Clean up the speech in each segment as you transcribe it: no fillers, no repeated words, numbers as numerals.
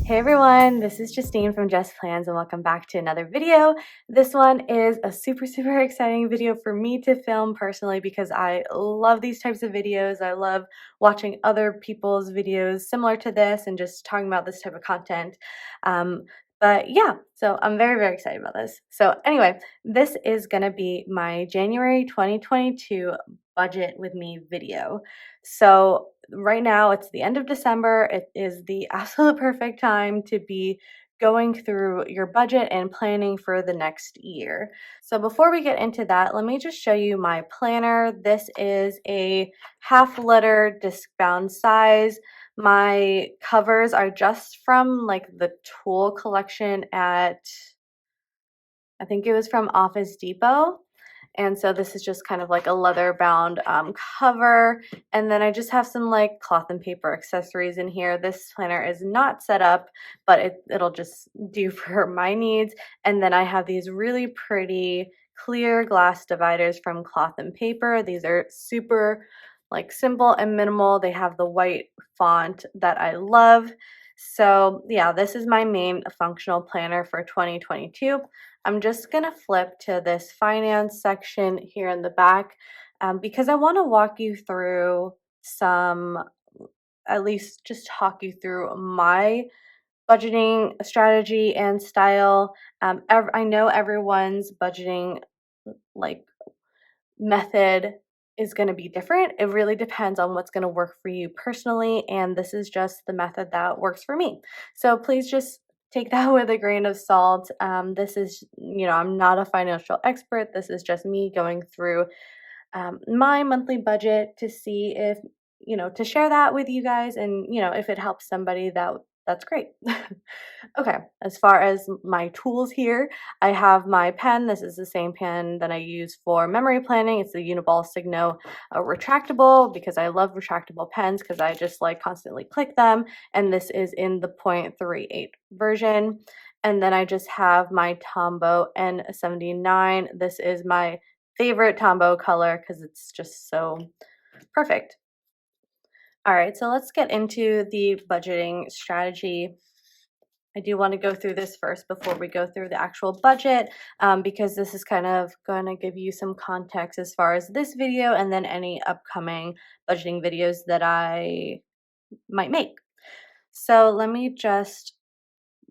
Hey everyone, this is Justine from JustPlans and welcome back to another video. This one is a super exciting video for me to film personally because I love these types of videos. I love watching other people's videos similar to this and just talking about this type of content. But yeah, so I'm very excited about this. So anyway, this is going to be my January 2022 budget with me video. So right now it's the end of December. It is the absolute perfect time to be going through your budget and planning for the next year. So before we get into that, let me just show you my planner. This is a half-letter disc-bound size. My covers are just from like the tool collection at, I think it was from Office Depot. And so this is just kind of like a leather bound cover. And then I just have some like cloth and paper accessories in here. This planner is not set up, but it'll just do for my needs. And then I have these really pretty clear glass dividers from Cloth and Paper. These are super like simple and minimal. They have the white font that I love. So yeah, this is my main functional planner for 2022. I'm just going to flip to this finance section here in the back because I want to walk you through at least just talk you through my budgeting strategy and style. I know everyone's budgeting like method is going to be different. It really depends on what's going to work for you personally, and this is just the method that works for me. So please just take that with a grain of salt. This is, I'm not a financial expert. This is just me going through my monthly budget to see if, to share that with you guys, and, if it helps somebody, that's great. Okay, as far as my tools here, I have my pen. This is the same pen that I use for memory planning. It's the Uniball Signo retractable because I love retractable pens because I just like constantly click them. And this is in the .38 version. And then I just have my Tombow N79. This is my favorite Tombow color because it's just so perfect. All right, so let's get into the budgeting strategy. I do want to go through this first before we go through the actual budget because this is kind of going to give you some context as far as this video and then any upcoming budgeting videos that I might make. So let me just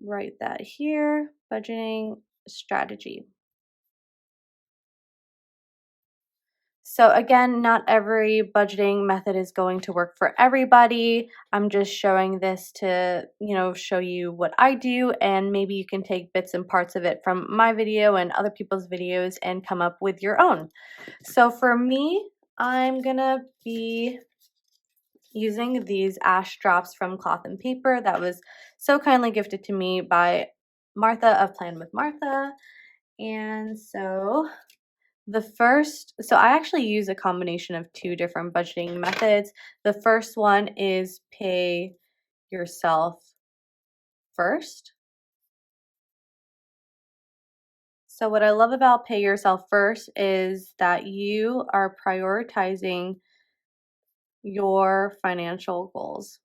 write that here, budgeting strategy. So again, not every budgeting method is going to work for everybody. I'm just showing this to, show you what I do, and maybe you can take bits and parts of it from my video and other people's videos and come up with your own. So for me, I'm gonna be using these ash drops from Cloth and Paper that was so kindly gifted to me by Martha of Plan with Martha. And so I actually use a combination of two different budgeting methods. The first one is pay yourself first. So what I love about pay yourself first is that you are prioritizing your financial goals.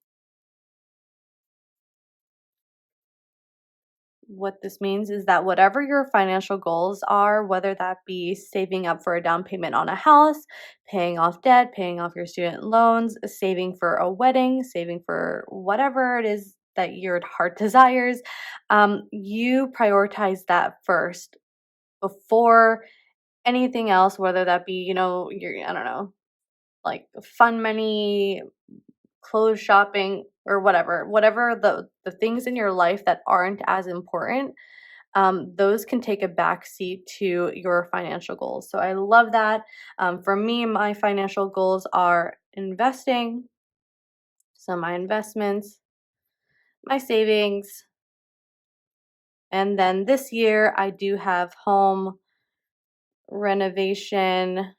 What this means is that whatever your financial goals are, whether that be saving up for a down payment on a house, paying off debt, paying off your student loans, saving for a wedding, saving for whatever it is that your heart desires, you prioritize that first before anything else, whether that be, I don't know, like fun money, clothes shopping, or whatever the things in your life that aren't as important, those can take a backseat to your financial goals. So I love that. For me, my financial goals are investing, so my investments, my savings, and then this year I do have home renovation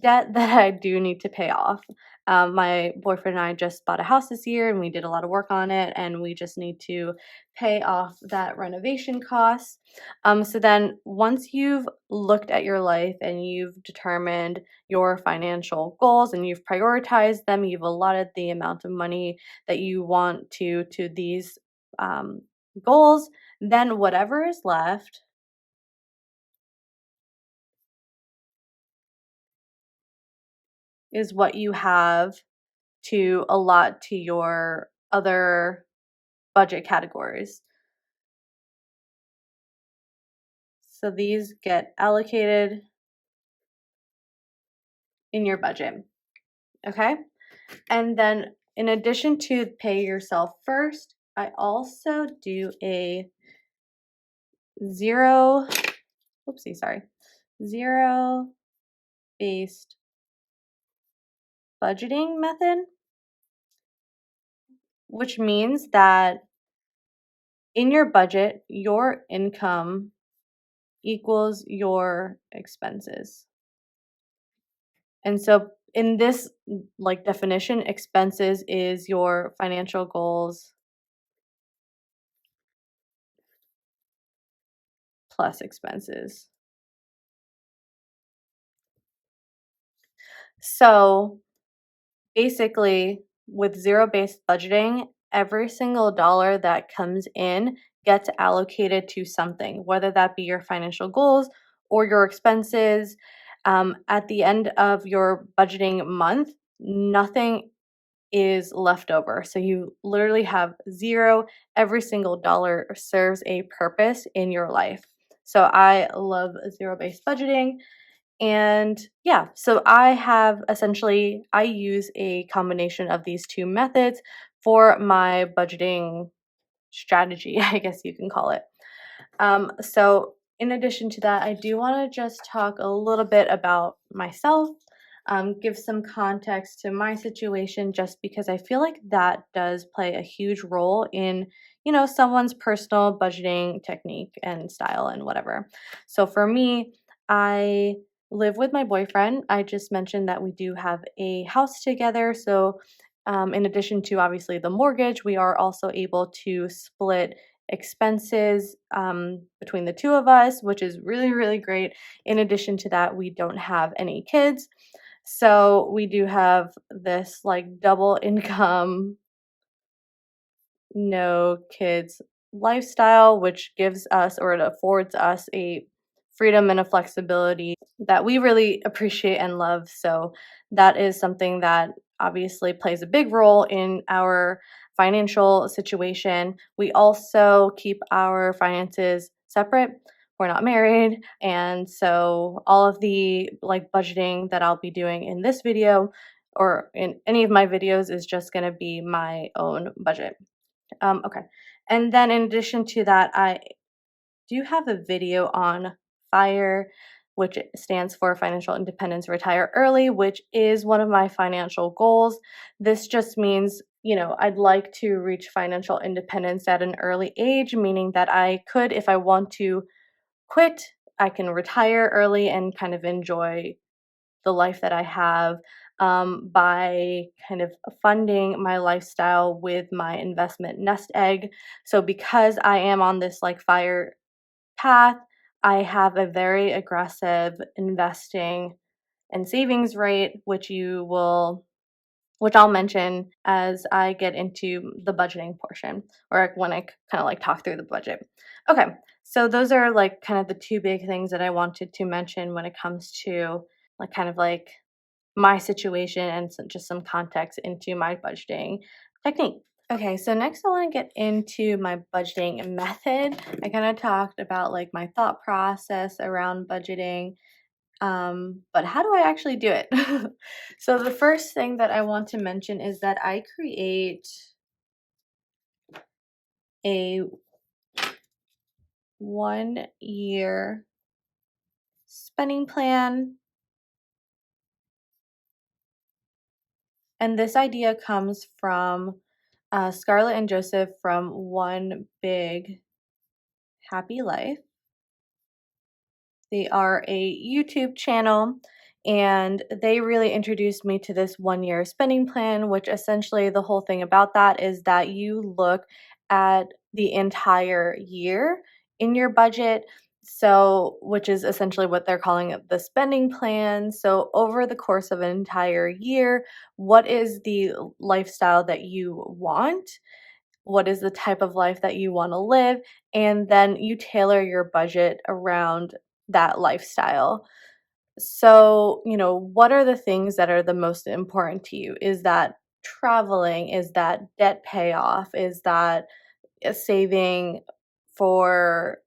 debt that I do need to pay off. My boyfriend and I just bought a house this year and we did a lot of work on it, and we just need to pay off that renovation cost. So then once you've looked at your life and you've determined your financial goals and you've prioritized them, you've allotted the amount of money that you want to these um, goals, then whatever is left is what you have to allot to your other budget categories. So these get allocated in your budget, okay? And then in addition to pay yourself first, I also do a zero, oopsie, sorry, zero based budgeting method, which means that in your budget, your income equals your expenses. And so in this like definition, expenses is your financial goals plus expenses. So basically, with zero-based budgeting, every single dollar that comes in gets allocated to something, whether that be your financial goals or your expenses. At the end of your budgeting month, nothing is left over. So you literally have zero. Every single dollar serves a purpose in your life. So I love zero-based budgeting. And yeah, so I use a combination of these two methods for my budgeting strategy, I guess you can call it. So in addition to that, I do want to just talk a little bit about myself, give some context to my situation, just because I feel like that does play a huge role in, someone's personal budgeting technique and style and whatever. So for me, I live with my boyfriend. I just mentioned that we do have a house together. So in addition to obviously the mortgage, we are also able to split expenses between the two of us, which is really, really great. In addition to that, we don't have any kids. So we do have this like double income, no kids lifestyle, which gives us or it affords us a freedom and a flexibility that we really appreciate and love. So that is something that obviously plays a big role in our financial situation. We also keep our finances separate. We're not married. And so all of the like budgeting that I'll be doing in this video or in any of my videos is just going to be my own budget. Okay. And then in addition to that, I do have a video on FIRE, which stands for Financial Independence Retire Early, which is one of my financial goals. This just means, I'd like to reach financial independence at an early age, meaning that I could, if I want to quit, I can retire early and kind of enjoy the life that I have by kind of funding my lifestyle with my investment nest egg. So because I am on this like FIRE path, I have a very aggressive investing and savings rate, which I'll mention as I get into the budgeting portion or when I kind of like talk through the budget. Okay, so those are like kind of the two big things that I wanted to mention when it comes to like kind of like my situation and just some context into my budgeting technique. Okay, so next I want to get into my budgeting method. I kind of talked about like my thought process around budgeting, but how do I actually do it? So the first thing that I want to mention is that I create a 1 year spending plan. And this idea comes from Scarlett and Joseph from One Big Happy Life. They are a YouTube channel, And they really introduced me to this 1 year spending plan, which essentially the whole thing about that is that you look at the entire year in your budget. So, which is essentially what they're calling it, the spending plan. So, over the course of an entire year, what is the lifestyle that you want? What is the type of life that you want to live? And then you tailor your budget around that lifestyle. So, what are the things that are the most important to you? Is that traveling? Is that debt payoff? Is that saving for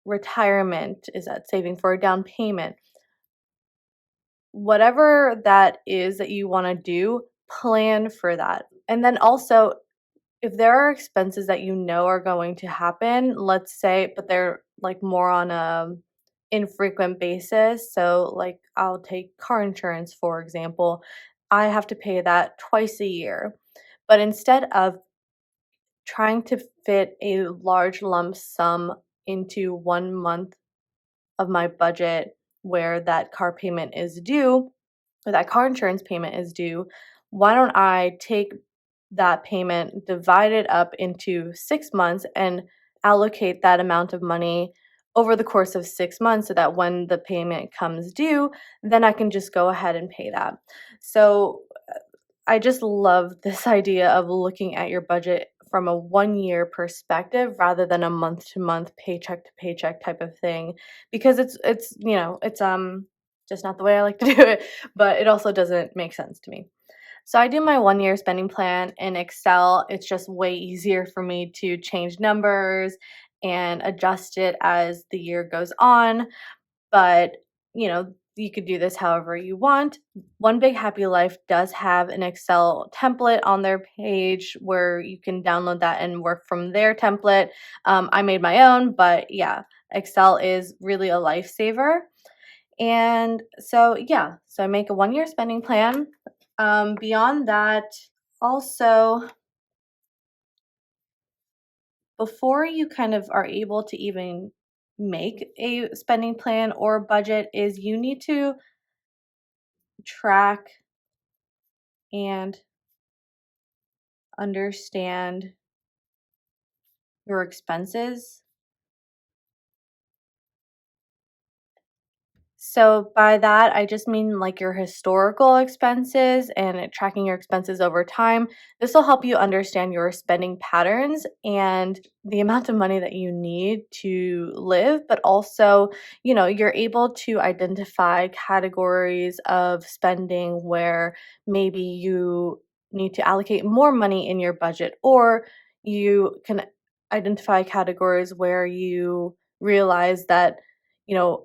retirement? Is that saving for a down payment? Whatever that is that you want to do, plan for that. And then also, if there are expenses that you know are going to happen, let's say, but they're like more on a infrequent basis. So like I'll take car insurance, for example. I have to pay that twice a year. But instead of trying to fit a large lump sum into 1 month of my budget where that car payment is due, or that car insurance payment is due, why don't I take that payment, divide it up into 6 months, and allocate that amount of money over the course of 6 months so that when the payment comes due, then I can just go ahead and pay that. So I just love this idea of looking at your budget from a 1 year perspective rather than a month to month, paycheck to paycheck type of thing, because it's just not the way I like to do it, but it also doesn't make sense to me. So I do my 1 year spending plan in Excel. It's just way easier for me to change numbers and adjust it as the year goes on. But, you could do this however you want. One Big Happy Life does have an Excel template on their page where you can download that and work from their template. I made my own, but yeah, Excel is really a lifesaver. And so, yeah, so I make a 1 year spending plan. Beyond that, also, before you kind of are able to even make a spending plan or budget, is you need to track and understand your expenses. So by that, I just mean like your historical expenses and tracking your expenses over time. This will help you understand your spending patterns and the amount of money that you need to live, but also, you're able to identify categories of spending where maybe you need to allocate more money in your budget, or you can identify categories where you realize that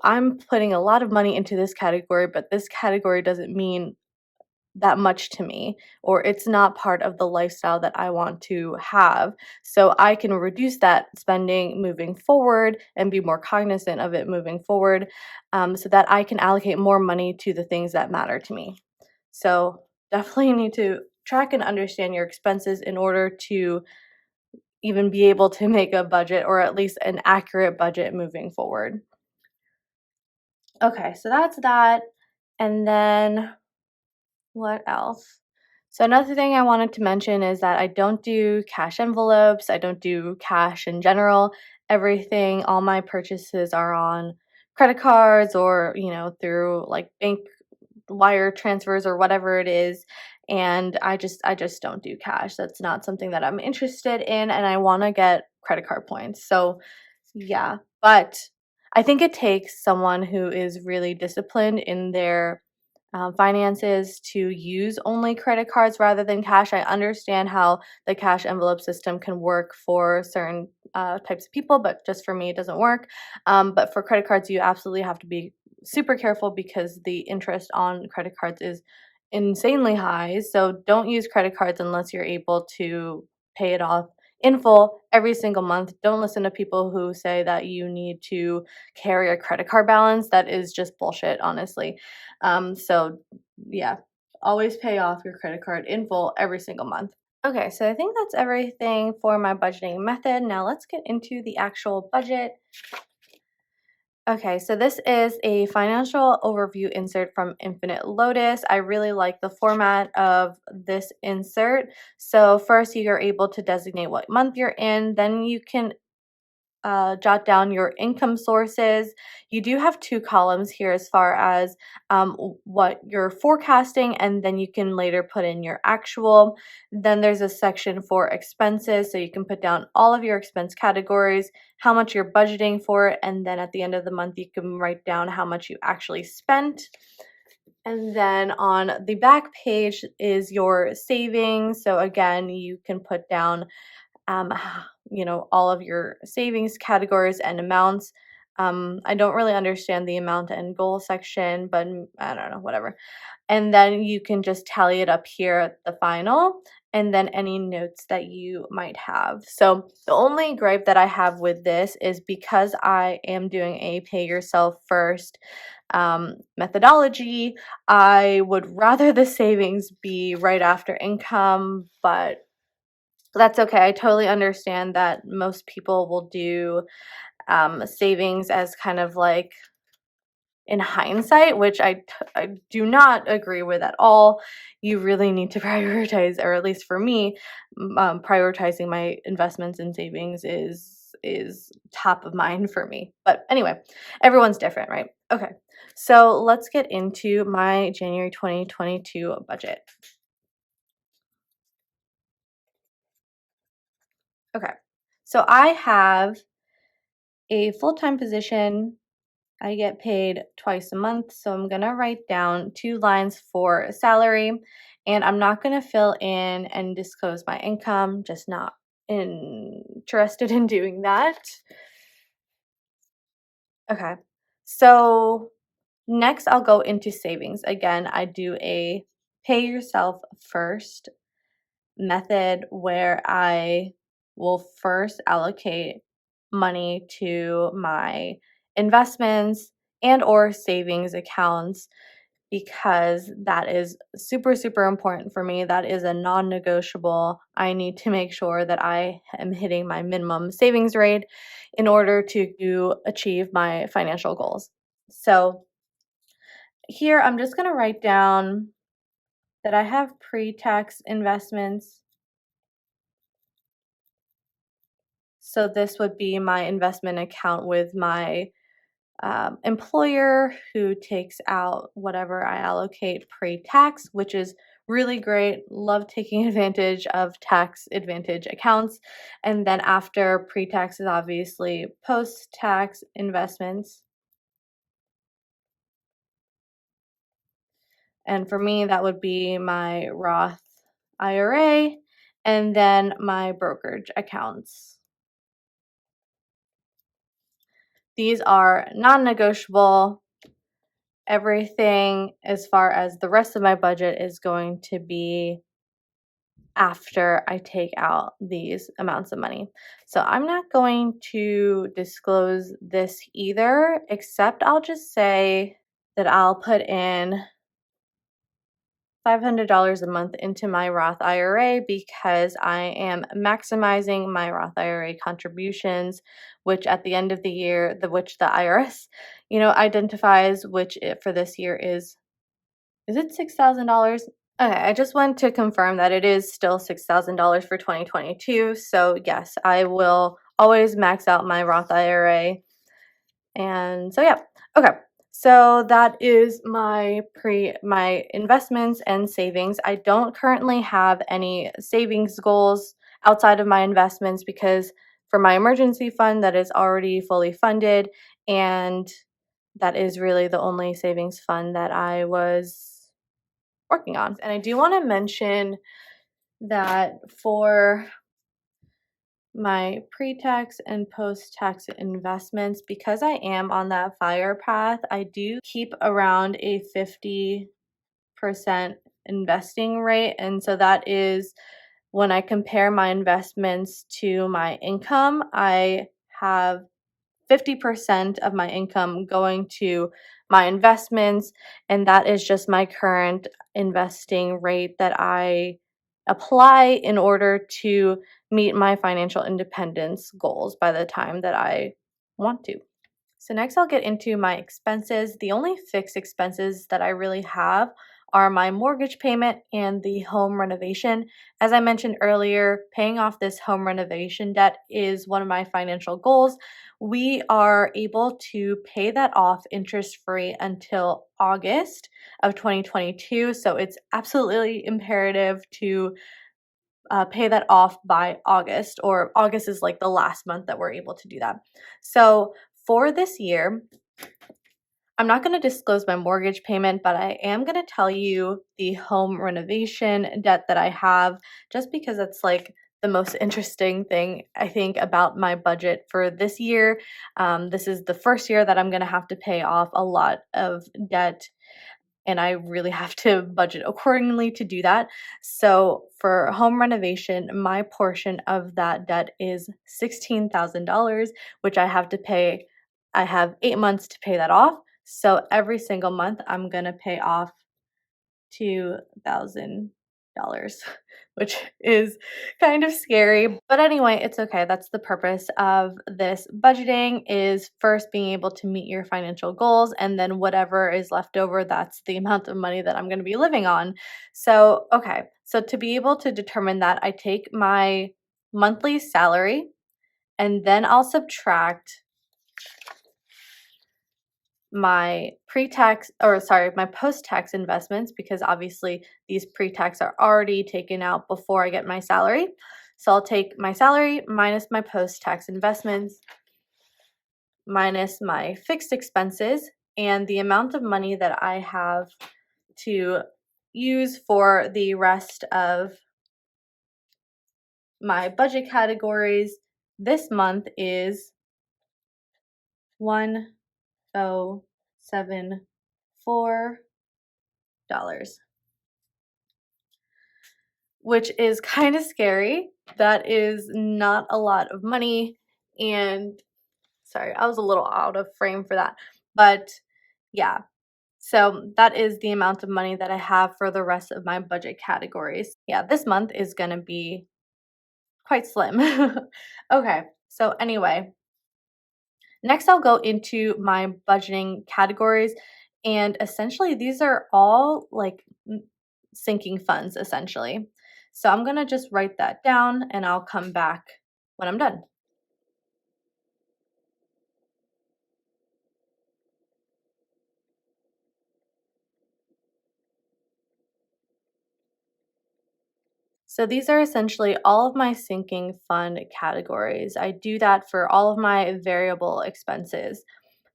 I'm putting a lot of money into this category, but this category doesn't mean that much to me, or it's not part of the lifestyle that I want to have. So I can reduce that spending moving forward and be more cognizant of it moving forward, so that I can allocate more money to the things that matter to me. So definitely need to track and understand your expenses in order to even be able to make a budget, or at least an accurate budget moving forward. Okay, so that's that. And then what else? So another thing I wanted to mention is that I don't do cash envelopes. I don't do cash in general. Everything, all my purchases are on credit cards, or, through like bank wire transfers or whatever it is. And I just don't do cash. That's not something that I'm interested in, and I want to get credit card points. So yeah, but I think it takes someone who is really disciplined in their finances to use only credit cards rather than cash. I understand how the cash envelope system can work for certain types of people, but just for me, it doesn't work. But for credit cards, you absolutely have to be super careful because the interest on credit cards is insanely high. So don't use credit cards unless you're able to pay it off in full every single month. Don't listen to people who say that you need to carry a credit card balance. That is just bullshit, honestly. So yeah, always pay off your credit card in full every single month. Okay, so I think that's everything for my budgeting method. Now let's get into the actual budget. Okay, so this is a financial overview insert from Infinite Lotus. I really like the format of this insert. So first you're able to designate what month you're in, then you can jot down your income sources. You do have two columns here as far as what you're forecasting, and then you can later put in your actual. Then there's a section for expenses, so you can put down all of your expense categories, how much you're budgeting for it, and then at the end of the month, you can write down how much you actually spent. And then on the back page is your savings. So again, you can put down um, all of your savings categories and amounts. I don't really understand the amount and goal section, but I don't know, whatever. And then you can just tally it up here at the final, and then any notes that you might have. So the only gripe that I have with this is because I am doing a pay yourself first methodology, I would rather the savings be right after income, but that's okay. I totally understand that most people will do savings as kind of like in hindsight, which I do not agree with at all. You really need to prioritize, or at least for me, prioritizing my investments and savings is top of mind for me. But anyway, everyone's different, right? Okay, so let's get into my January 2022 budget. Okay, so I have a full-time position. I get paid twice a month, so I'm gonna write down 2 lines for salary, and I'm not gonna fill in and disclose my income, just not interested in doing that. Okay, so next I'll go into savings. Again, I do a pay yourself first method where I will first allocate money to my investments and or savings accounts because that is super super important for me. That is a non-negotiable. I need to make sure that I am hitting my minimum savings rate in order to achieve my financial goals. So here I'm just going to write down that I have pre-tax investments. So this would be my investment account with my employer who takes out whatever I allocate pre-tax, which is really great. Love taking advantage of tax advantage accounts. And then after pre-tax is obviously post-tax investments. And for me, that would be my Roth IRA and then my brokerage accounts. These are non-negotiable. Everything as far as the rest of my budget is going to be after I take out these amounts of money. So I'm not going to disclose this either, except I'll just say that I'll put in $500 a month into my Roth IRA because I am maximizing my Roth IRA contributions, which at the end of the year, which the IRS, identifies, which for this year is it $6,000? Okay, I just want to confirm that it is still $6,000 for 2022. So yes, I will always max out my Roth IRA. And so yeah, okay. So that is my investments and savings. I don't currently have any savings goals outside of my investments because for my emergency fund that is already fully funded, and that is really the only savings fund that I was working on. And I do want to mention that for my pre-tax and post-tax investments, because I am on that FIRE path, I do keep around a 50% investing rate. And so that is when I compare my investments to my income, I have 50% of my income going to my investments, and that is just my current investing rate that I apply in order to meet my financial independence goals by the time that I want to. So next I'll get into my expenses. The only fixed expenses that I really have are my mortgage payment and the home renovation. As I mentioned earlier, paying off this home renovation debt is one of my financial goals. We are able to pay that off interest-free until August of 2022. So it's absolutely imperative to pay that off by August, or August is like the last month that we're able to do that. So for this year, I'm not going to disclose my mortgage payment, but I am going to tell you the home renovation debt that I have, just because it's like the most interesting thing I think about my budget for this year. This is the first year that I'm going to have to pay off a lot of debt, and I really have to budget accordingly to do that. So for home renovation, my portion of that debt is $16,000, which I have to pay. I have 8 months to pay that off. So every single month, I'm going to pay off $2,000, which is kind of scary. But anyway, it's okay. That's the purpose of this budgeting, is first being able to meet your financial goals, and then whatever is left over, that's the amount of money that I'm going to be living on. So, okay. So to be able to determine that, I take my monthly salary and then I'll subtract my my post-tax investments, because obviously these pre-tax are already taken out before I get my salary. So I'll take my salary minus my post-tax investments minus my fixed expenses and the amount of money that I have to use for the rest of my budget categories. This month is $1,074, which is kind of scary. That is not a lot of money. And sorry, I was a little out of frame for that. But yeah, so that is the amount of money that I have for the rest of my budget categories. Yeah, this month is going to be quite slim. Okay, so anyway, next I'll go into my budgeting categories. And essentially, these are all like sinking funds, essentially. So I'm going to just write that down and I'll come back when I'm done. So these are essentially all of my sinking fund categories. I do that for all of my variable expenses.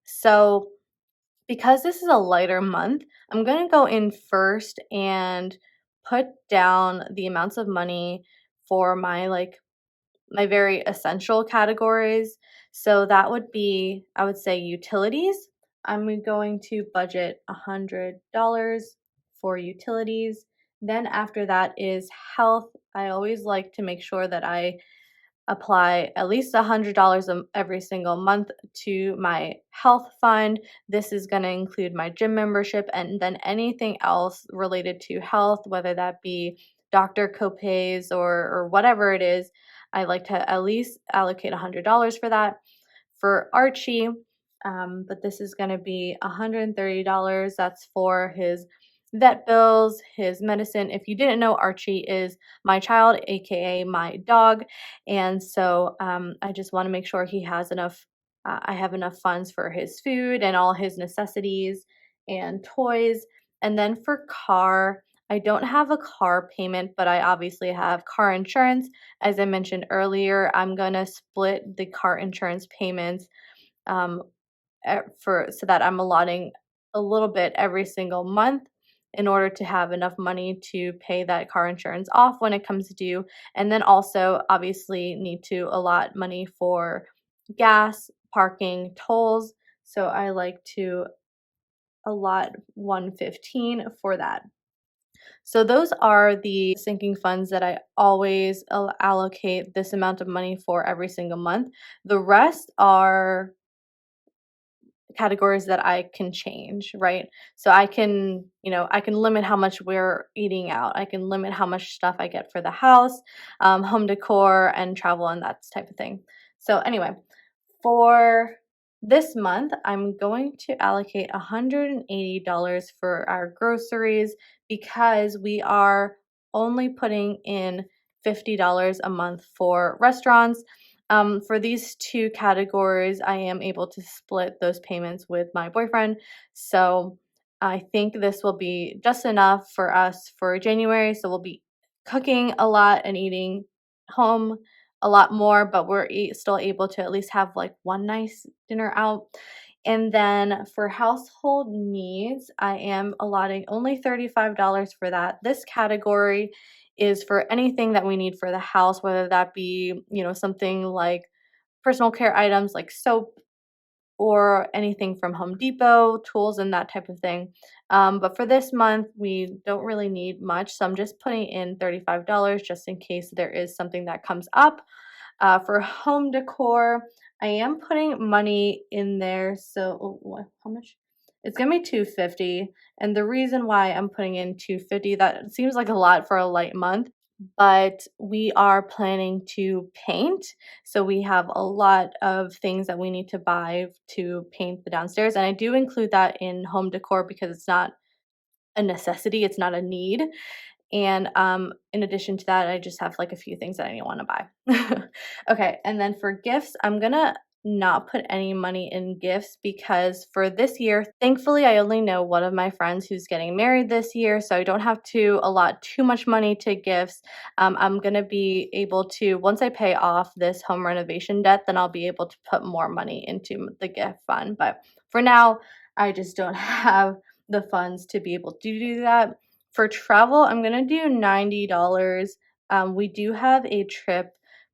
So because this is a lighter month, I'm going to go in first and put down the amounts of money for my very essential categories. So that would be, I would say, utilities. I'm going to budget $100 for utilities. Then after that is health. I always like to make sure that I apply at least $100 every single month to my health fund. This is going to include my gym membership and then anything else related to health, whether that be doctor copays or whatever it is. I like to at least allocate $100 for that. For Archie, but this is going to be $130. That's for his vet bills, his medicine. If you didn't know, Archie is my child, aka my dog, and so I just want to make sure he has enough. I have enough funds for his food and all his necessities and toys. And then for car, I don't have a car payment, but I obviously have car insurance. As I mentioned earlier, I'm gonna split the car insurance payments um, for so that I'm allotting a little bit every single month in order to have enough money to pay that car insurance off when it comes due. And then also obviously need to allot money for gas, parking, tolls. So I like to allot 115 for that. So those are the sinking funds that I always allocate this amount of money for every single month. The rest are categories that I can change, right? So I can, I can limit how much we're eating out. I can limit how much stuff I get for the house, home decor, and travel, and that type of thing. So anyway, for this month, I'm going to allocate $180 for our groceries because we are only putting in $50 a month for restaurants. For these two categories, I am able to split those payments with my boyfriend. So I think this will be just enough for us for January. So we'll be cooking a lot and eating home a lot more, but we're still able to at least have like one nice dinner out. And then for household needs, I am allotting only $35 for that. This category is for anything that we need for the house, whether that be, something like personal care items like soap or anything from Home Depot, tools and that type of thing. But for this month, we don't really need much. So I'm just putting in $35 just in case there is something that comes up. For home decor, I am putting money in there. So how much? It's gonna be 250. And the reason why I'm putting in 250, that seems like a lot for a light month, but we are planning to paint. So we have a lot of things that we need to buy to paint the downstairs. And I do include that in home decor because it's not a necessity, it's not a need. And in addition to that, I just have like a few things that I want to buy. Okay, and then for gifts, I'm gonna not put any money in gifts because for this year, thankfully, I only know one of my friends who's getting married this year, so I don't have to allot too much money to gifts. I'm gonna be able to, once I pay off this home renovation debt, then I'll be able to put more money into the gift fund. But for now, I just don't have the funds to be able to do that. For travel, I'm gonna do $90. We do have a trip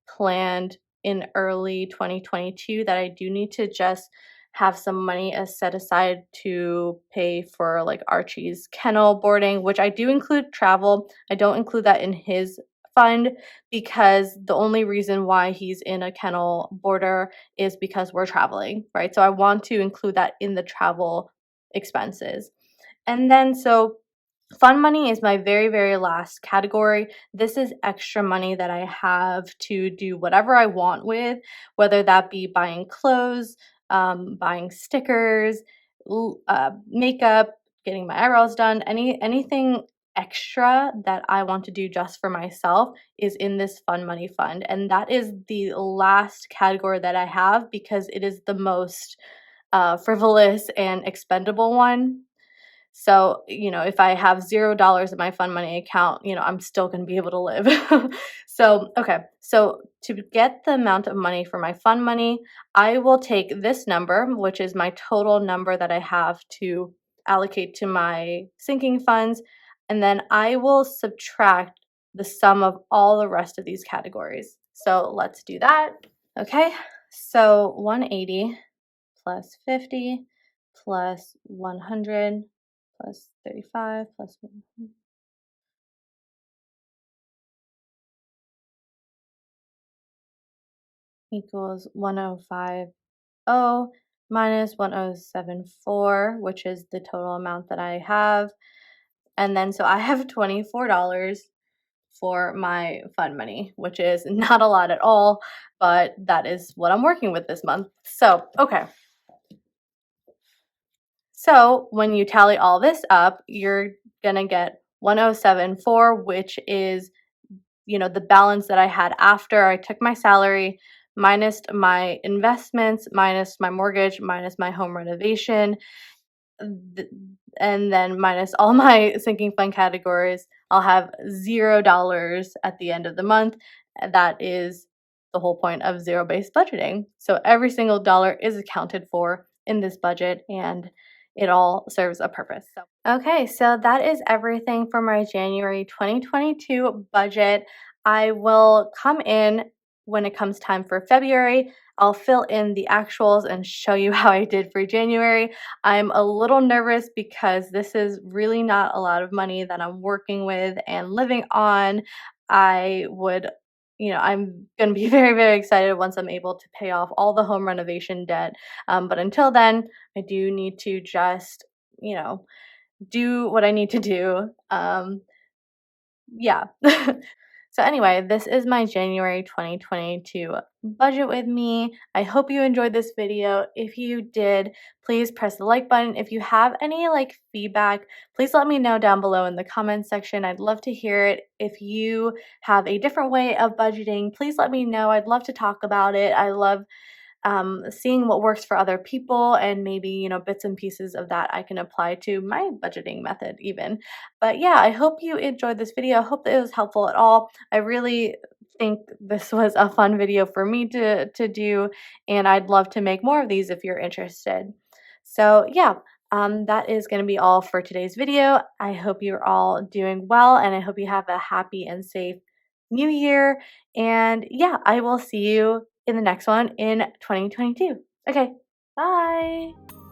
planned in early 2022 that I do need to just have some money set aside to pay for like Archie's kennel boarding, which I do include travel. I don't include that in his fund because the only reason why he's in a kennel boarder is because we're traveling, right? So I want to include that in the travel expenses. And then so fun money is my very, very last category. This is extra money that I have to do whatever I want with, whether that be buying clothes, buying stickers, makeup, getting my eyebrows done, anything extra that I want to do just for myself is in this fun money fund. And that is the last category that I have because it is the most frivolous and expendable one. So, if I have $0 in my fun money account, I'm still going to be able to live. So, okay. So, to get the amount of money for my fun money, I will take this number, which is my total number that I have to allocate to my sinking funds, and then I will subtract the sum of all the rest of these categories. So, let's do that. Okay. So, 180 plus 50 plus 100 plus 35 plus 1 equals 1050 minus 1074, which is the total amount that I have. And then so I have $24 for my fun money, which is not a lot at all, but that is what I'm working with this month. So, okay. So when you tally all this up, you're going to get 1074, which is the balance that I had after I took my salary, minus my investments, minus my mortgage, minus my home renovation, and then minus all my sinking fund categories. I'll have $0 at the end of the month. That is the whole point of zero-based budgeting. So every single dollar is accounted for in this budget and it all serves a purpose. Okay, so that is everything for my January 2022 budget. I will come in when it comes time for February. I'll fill in the actuals and show you how I did for January. I'm a little nervous because this is really not a lot of money that I'm working with and living on. I'm going to be very, very excited once I'm able to pay off all the home renovation debt. But until then, I do need to just, do what I need to do. Yeah. So anyway, this is my January 2022 budget with me. I hope you enjoyed this video. If you did, please press the like button. If you have any feedback, please let me know down below in the comments section. I'd love to hear it. If you have a different way of budgeting, please let me know. I'd love to talk about it. I love seeing what works for other people, and maybe, bits and pieces of that I can apply to my budgeting method even. But yeah, I hope you enjoyed this video. I hope that it was helpful at all. I really think this was a fun video for me to do, and I'd love to make more of these if you're interested. So yeah, that is going to be all for today's video. I hope you're all doing well, and I hope you have a happy and safe new year. And yeah, I will see you in the next one in 2022. Okay, bye.